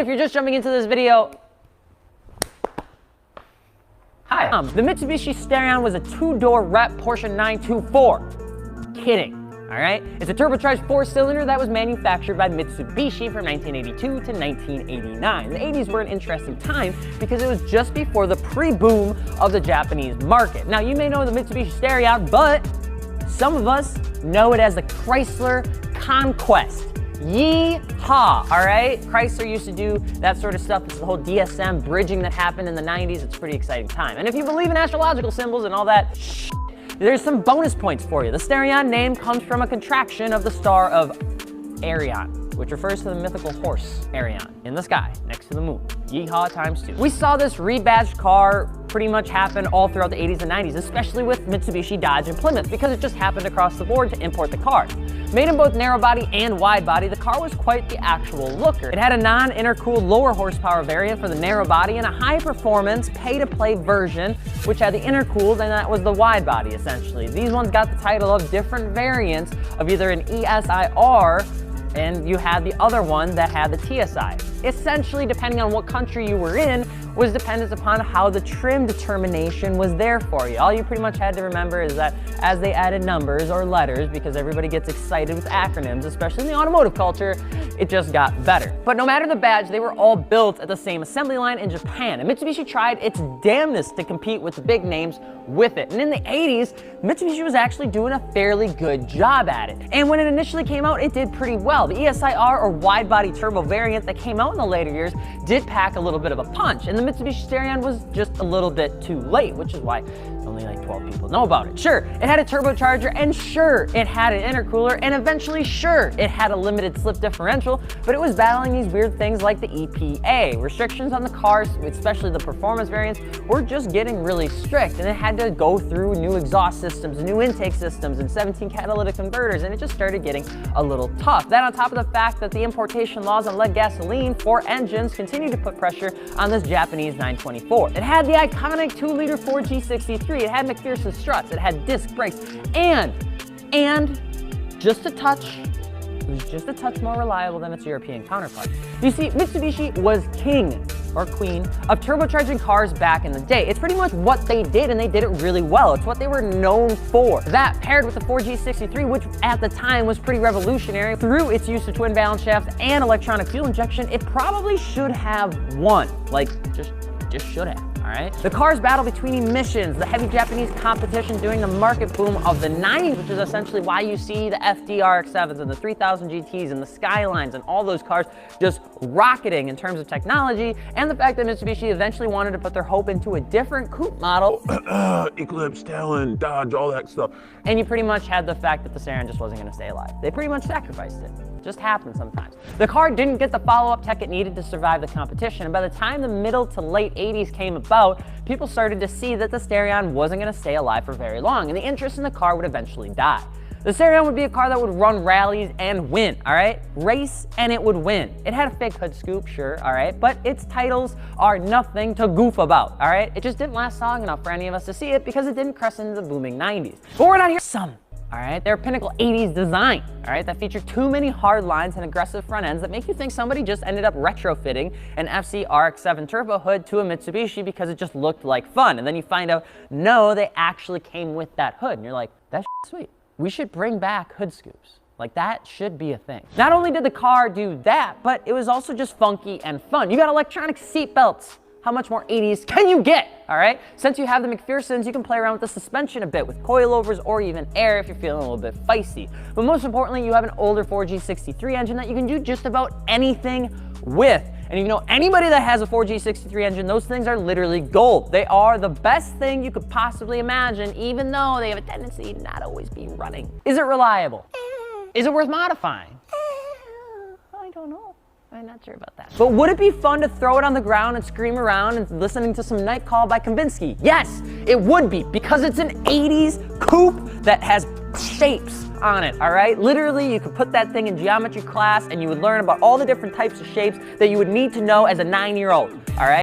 if you're just jumping into this video, hi. The Mitsubishi Starion was a two-door rep Porsche 924. Kidding. All right, it's a turbocharged four-cylinder that was manufactured by Mitsubishi from 1982 to 1989. The 80s were an interesting time because it was just before the pre-boom of the Japanese market. Now, you may know the Mitsubishi Starion, but some of us know it as the Chrysler Conquest. Yeehaw, all right? Chrysler used to do that sort of stuff. It's the whole DSM bridging that happened in the 90s. It's a pretty exciting time. And if you believe in astrological symbols and all that there's some bonus points for you. The Starion name comes from a contraction of the star of Arion, which refers to the mythical horse Arion in the sky next to the moon. Yeehaw times 2. We saw this rebadged car pretty much happen all throughout the 80s and 90s, especially with Mitsubishi, Dodge, and Plymouth, because it just happened across the board to import the cars. Made in both narrow body and wide body, the car was quite the actual looker. It had a non-intercooled lower horsepower variant for the narrow body and a high performance pay-to-play version, which had the intercooled, and that was the wide body essentially. These ones got the title of different variants of either an ESIR, and you had the other one that had the TSI. Essentially, depending on what country you were in, was dependent upon how the trim determination was there for you. All you pretty much had to remember is that as they added numbers or letters, because everybody gets excited with acronyms, especially in the automotive culture, it just got better. But no matter the badge, they were all built at the same assembly line in Japan, and Mitsubishi tried its damnedest to compete with the big names with it. And in the 80s, Mitsubishi was actually doing a fairly good job at it. And when it initially came out, it did pretty well. The ESIR, or wide body turbo variant that came out in the later years, did pack a little bit of a punch, and the Mitsubishi Starion was just a little bit too late, which is why only like 12 people know about it. Sure, it had a turbocharger, and sure, it had an intercooler, and eventually, sure, it had a limited slip differential, but it was battling these weird things like the EPA. Restrictions on the cars, especially the performance variants, were just getting really strict, and it had to go through new exhaust systems, new intake systems, and 17 catalytic converters, and it just started getting a little tough. That on top of the fact that the importation laws on lead gasoline for engines continued to put pressure on this Japanese 924. It had the iconic 2-liter 4G63, it had McPherson struts, it had disc brakes, and just a touch, it was just a touch more reliable than its European counterpart. You see, Mitsubishi was king or queen of turbocharging cars back in the day. It's pretty much what they did, and they did it really well. It's what they were known for. That paired with the 4G63, which at the time was pretty revolutionary through its use of twin balance shafts and electronic fuel injection, it probably should have won. Like, just should have. All right? The cars battle between emissions, the heavy Japanese competition during the market boom of the 90s, which is essentially why you see the FD-RX-7s and the 3000 GTs and the Skylines and all those cars just rocketing in terms of technology, and the fact that Mitsubishi eventually wanted to put their hope into a different coupe model. Eclipse, Talon, Dodge, all that stuff. And you pretty much had the fact that the Starion just wasn't gonna stay alive. They pretty much sacrificed it. Just happens sometimes. The car didn't get the follow-up tech it needed to survive the competition, and by the time the middle to late 80s came about, people started to see that the Starion wasn't gonna stay alive for very long, and the interest in the car would eventually die. The Starion would be a car that would run rallies and win, all right? Race and it would win. It had a fake hood scoop, sure, all right? But its titles are nothing to goof about, all right? It just didn't last long enough for any of us to see it because it didn't crest into the booming 90s. But we're not here some. All right, they're pinnacle 80s design, all right, that feature too many hard lines and aggressive front ends that make you think somebody just ended up retrofitting an FC RX-7 turbo hood to a Mitsubishi because it just looked like fun. And then you find out, no, they actually came with that hood. And you're like, that's sweet. We should bring back hood scoops. Like, that should be a thing. Not only did the car do that, but it was also just funky and fun. You got electronic seat belts. How much more 80s can you get, all right? Since you have the McPhersons, you can play around with the suspension a bit with coilovers or even air if you're feeling a little bit feisty. But most importantly, you have an older 4G63 engine that you can do just about anything with. And if you know anybody that has a 4G63 engine, those things are literally gold. They are the best thing you could possibly imagine, even though they have a tendency to not always be running. Is it reliable? Is it worth modifying? I don't know. I'm not sure about that. But would it be fun to throw it on the ground and scream around and listening to some Night Call by Kambinski? Yes, it would be, because it's an 80s coupe that has shapes on it, all right? Literally, you could put that thing in geometry class and you would learn about all the different types of shapes that you would need to know as a 9-year-old, all right?